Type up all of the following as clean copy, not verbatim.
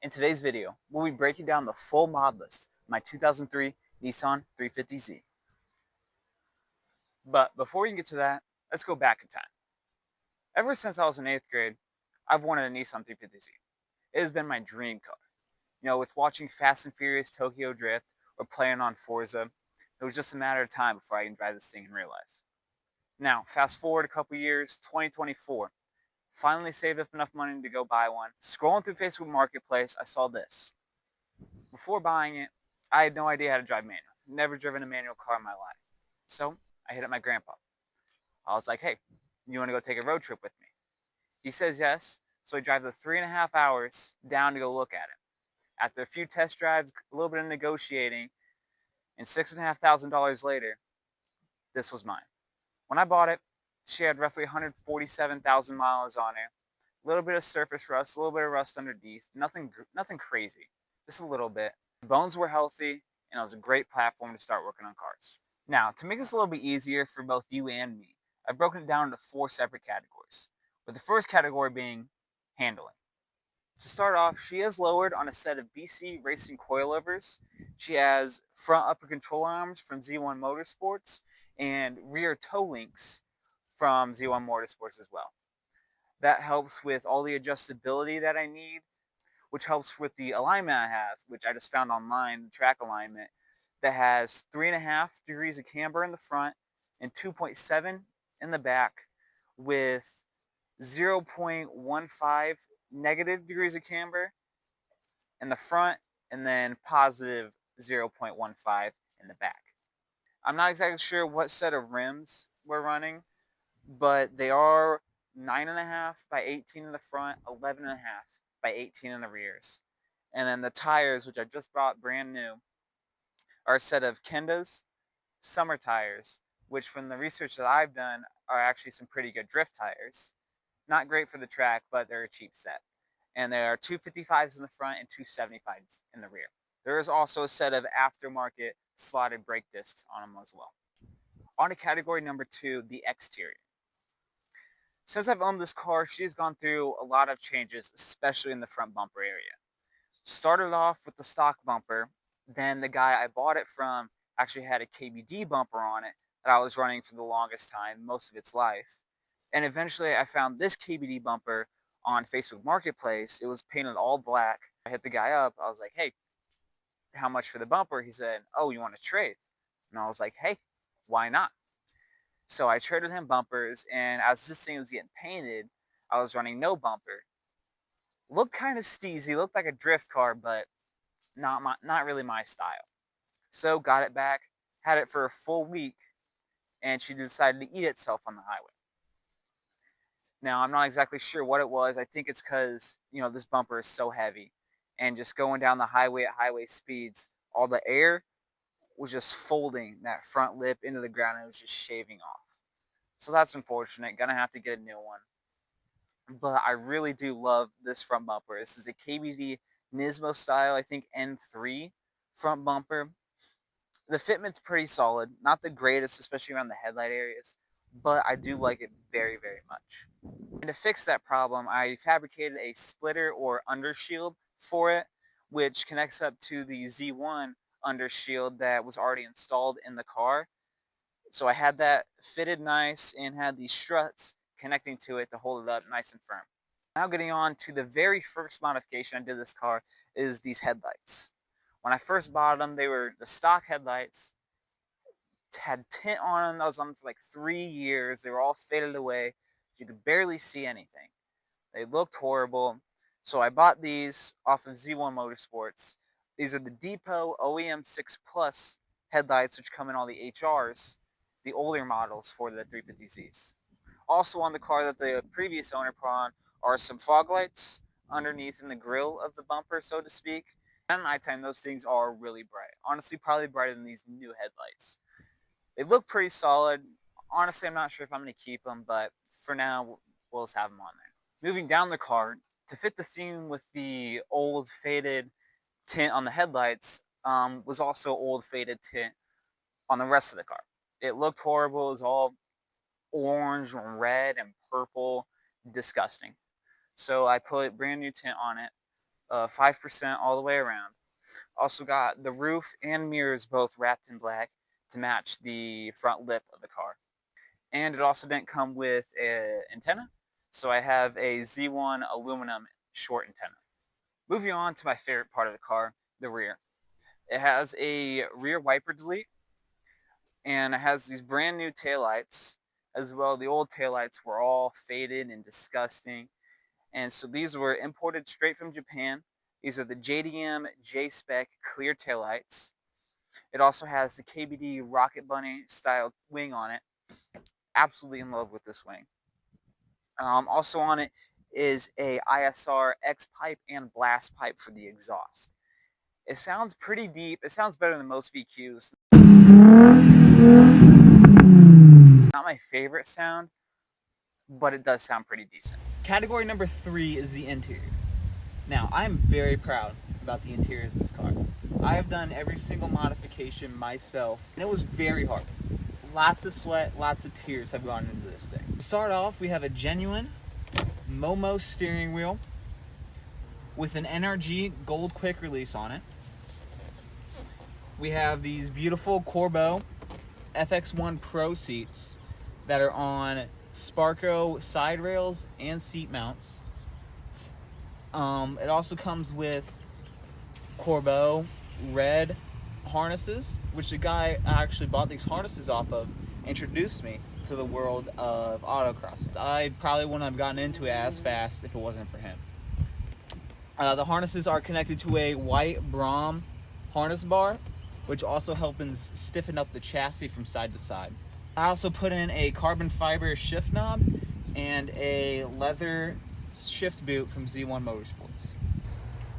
In today's video, we'll be breaking down the full mod list of my 2003 Nissan 350Z. But before we can get to that, let's go back in time. Ever since I was in 8th grade, I've wanted a Nissan 350Z. It has been my dream car. With watching Fast and Furious Tokyo Drift or playing on Forza, it was just a matter of time before I can drive this thing in real life. Now, fast forward a couple years, 2024, finally saved up enough money to go buy one. Scrolling through Facebook Marketplace, I saw this. Before buying it, I had no idea how to drive manual. Never driven a manual car in my life. So I hit up my grandpa. I was like, hey, you want to go take a road trip with me? He says yes. So I drive the 3.5 hours down to go look at it. After a few test drives, a little bit of negotiating, and $6,500 later, this was mine. When I bought it, she had roughly 147,000 miles on it. A little bit of surface rust, a little bit of rust underneath. Nothing crazy, just a little bit. The bones were healthy, and it was a great platform to start working on cars. Now, to make this a little bit easier for both you and me, I've broken it down into 4 separate categories, with the first category being handling. To start off, she is lowered on a set of BC Racing coilovers. She has front upper control arms from Z1 Motorsports and rear toe links from Z1 Motorsports as well. That helps with all the adjustability that I need, which helps with the alignment I have, which I just found online, the track alignment, that has 3.5 degrees of camber in the front and 2.7 in the back, with 0.15 negative degrees of camber in the front and then positive 0.15 in the back. I'm not exactly sure what set of rims we're running, but they are 9.5 by 18 in the front, 11.5 by 18 in the rears. And then the tires, which I just bought brand new, are a set of Kendas summer tires, which from the research that I've done are actually some pretty good drift tires. Not great for the track, but they're a cheap set. And there are 255s in the front and 275s in the rear. There is also a set of aftermarket slotted brake discs on them as well. On to category number 2, the exterior. Since I've owned this car, she's gone through a lot of changes, especially in the front bumper area. Started off with the stock bumper, then the guy I bought it from actually had a KBD bumper on it that I was running for the longest time, most of its life. And eventually I found this KBD bumper on Facebook Marketplace. It was painted all black. I hit the guy up. I was like, hey, how much for the bumper? He said, oh, you want to trade? And I was like, hey, why not? So I traded him bumpers, and as this thing was getting painted, I was running no bumper. Looked kind of steezy, looked like a drift car, but not really my style. So got it back, had it for a full week, and she decided to eat itself on the highway. Now, I'm not exactly sure what it was. I think it's because, this bumper is so heavy, and just going down the highway at highway speeds, all the air was just folding that front lip into the ground, and it was just shaving off. So that's unfortunate. Gonna have to get a new one. But I really do love this front bumper. This is a KBD Nismo style, I think N3 front bumper. The fitment's pretty solid. Not the greatest, especially around the headlight areas, but I do like it very, very much. And to fix that problem, I fabricated a splitter or undershield for it, which connects up to the Z1 undershield that was already installed in the car. So I had that fitted nice and had these struts connecting to it to hold it up nice and firm. Now getting on to the very first modification I did this car is these headlights. When I first bought them, they were the stock headlights, had tint on them. I was on them for like 3 years. They were all faded away. You could barely see anything. They looked horrible. So I bought these off of Z1 Motorsports. These are the Depot OEM 6 Plus headlights, which come in all the HRs, the older models for the 350Zs. Also on the car that the previous owner put on are some fog lights underneath in the grill of the bumper, so to speak. At nighttime, those things are really bright. Honestly, probably brighter than these new headlights. They look pretty solid. Honestly, I'm not sure if I'm going to keep them, but for now, we'll just have them on there. Moving down the car, to fit the theme with the old faded tint on the headlights, was also old faded tint on the rest of the car. It looked horrible. It was all orange and red and purple. Disgusting. So I put brand new tint on it. 5% all the way around. Also got the roof and mirrors both wrapped in black to match the front lip of the car. And it also didn't come with an antenna, so I have a Z1 aluminum short antenna. Moving on to my favorite part of the car, the rear. It has a rear wiper delete, and it has these brand new taillights as well. The old taillights were all faded and disgusting, and so these were imported straight from Japan. These are the JDM J-Spec clear taillights. It also has the KBD Rocket Bunny style wing on it. Absolutely in love with this wing. Also on it is a ISR X pipe and blast pipe for the exhaust. It sounds pretty deep. It sounds better than most VQs. Not my favorite sound, but it does sound pretty decent. Category number 3 is the interior. Now, I'm very proud about the interior of this car. I have done every single modification myself, and it was very hard. Lots of sweat, lots of tears have gone into this thing. To start off, we have a genuine Momo steering wheel with an NRG gold quick release on it. We have these beautiful Corbeau FX1 Pro seats that are on Sparco side rails and seat mounts. It also comes with Corbeau red harnesses, which the guy I actually bought these harnesses off of introduced me to the world of autocross. I probably wouldn't have gotten into it as fast if it wasn't for him. The harnesses are connected to a white Brom harness bar, which also helps stiffen up the chassis from side to side. I also put in a carbon fiber shift knob and a leather shift boot from Z1 Motorsports.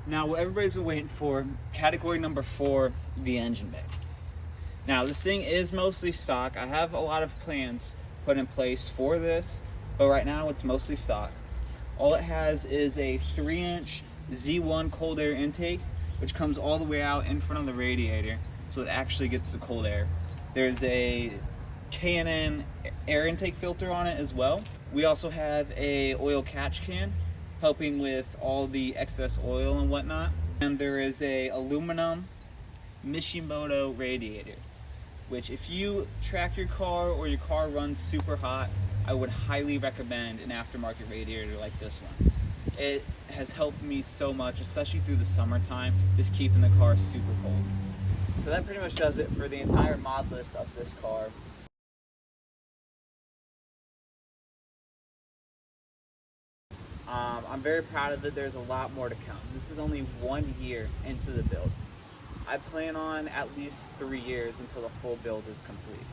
Now, what everybody's been waiting for, category number 4, the engine bay. Now, this thing is mostly stock. I have a lot of plans put in place for this, but right now it's mostly stock. All it has is a 3-inch Z1 cold air intake, which comes all the way out in front of the radiator, so it actually gets the cold air. There's a K&N air intake filter on it as well. We also have a oil catch can, helping with all the excess oil and whatnot. And there is a aluminum Mishimoto radiator, which if you track your car or your car runs super hot, I would highly recommend an aftermarket radiator like this one. It has helped me so much, especially through the summertime, just keeping the car super cold. So that pretty much does it for the entire mod list of this car. I'm very proud of it. There's a lot more to come. This is only 1 year into the build. I plan on at least 3 years until the full build is complete.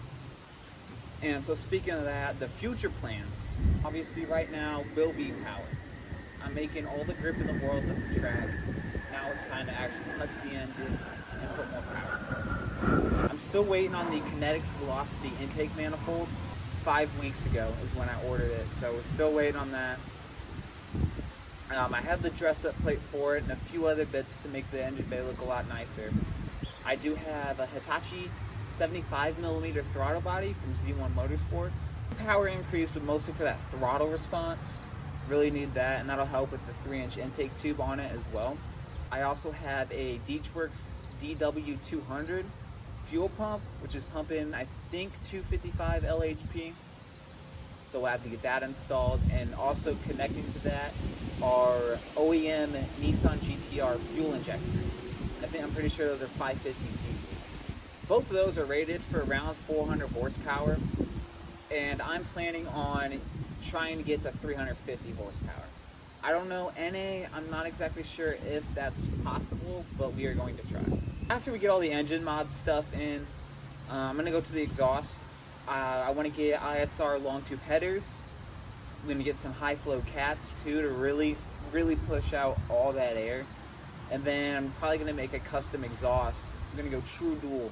And so speaking of that, the future plans, obviously right now will be power. I'm making all the grip in the world of the track. Now it's time to actually touch the engine and put more power. I'm still waiting on the Kinetics Velocity intake manifold. 5 weeks ago is when I ordered it, so we're still waiting on that. I have the dress-up plate for it and a few other bits to make the engine bay look a lot nicer. I do have a Hitachi 75mm throttle body from Z1 Motorsports. Power increase, but mostly for that throttle response. Really need that, and that'll help with the 3-inch intake tube on it as well. I also have a Deechworks DW200 fuel pump, which is pumping, I think, 255 LHP. So we'll have to get that installed, and also connecting to that are OEM Nissan GTR fuel injectors. I'm pretty sure those are 550cc. Both of those are rated for around 400 horsepower, and I'm planning on trying to get to 350 horsepower. I don't know NA, I'm not exactly sure if that's possible, but we are going to try. After we get all the engine mod stuff in, I'm going to go to the exhaust. I want to get ISR long tube headers. I'm going to get some high flow cats too to really push out all that air. And then I'm probably going to make a custom exhaust. I'm going to go true dual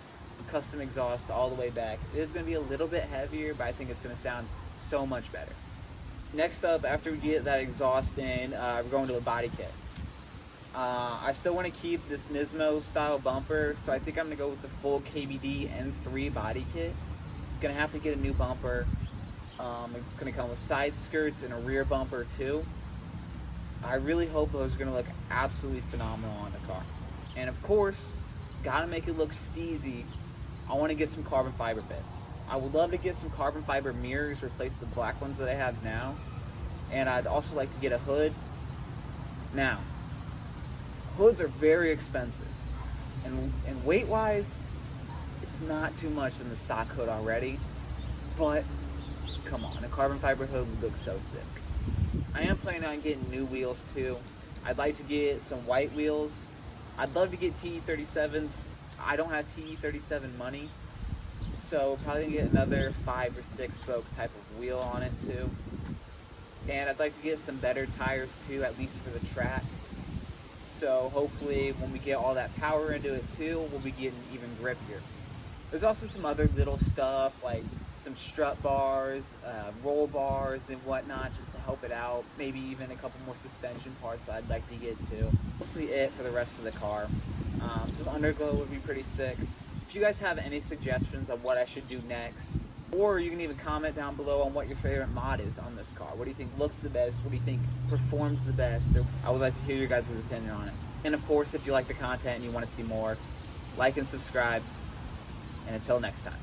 custom exhaust all the way back. It is going to be a little bit heavier, but I think it's going to sound so much better. Next up, after we get that exhaust in, we're going to a body kit. I still want to keep this Nismo style bumper, so I think I'm going to go with the full KBD N3 body kit. Going to have to get a new bumper. It's going to come with side skirts and a rear bumper too. I really hope those are going to look absolutely phenomenal on the car. And of course, gotta make it look steezy. I want to get some carbon fiber bits. I would love to get some carbon fiber mirrors, replace the black ones that I have now. And I'd also like to get a hood. Now, hoods are very expensive. And weight-wise, it's not too much in the stock hood already. But, come on, a carbon fiber hood would look so sick. I am planning on getting new wheels too. I'd like to get some white wheels. I'd love to get TE37s. I don't have TE37 money, so probably get another 5 or 6 spoke type of wheel on it too. And I'd like to get some better tires too, at least for the track. So hopefully when we get all that power into it too, we'll be getting even grippier. There's also some other little stuff like some strut bars, roll bars and whatnot just to help it out. Maybe even a couple more suspension parts I'd like to get to. Mostly it for the rest of the car. Some underglow would be pretty sick. If you guys have any suggestions on what I should do next, or you can even comment down below on what your favorite mod is on this car. What do you think looks the best? What do you think performs the best? I would like to hear your guys' opinion on it. And of course, if you like the content and you want to see more, like and subscribe. And until next time.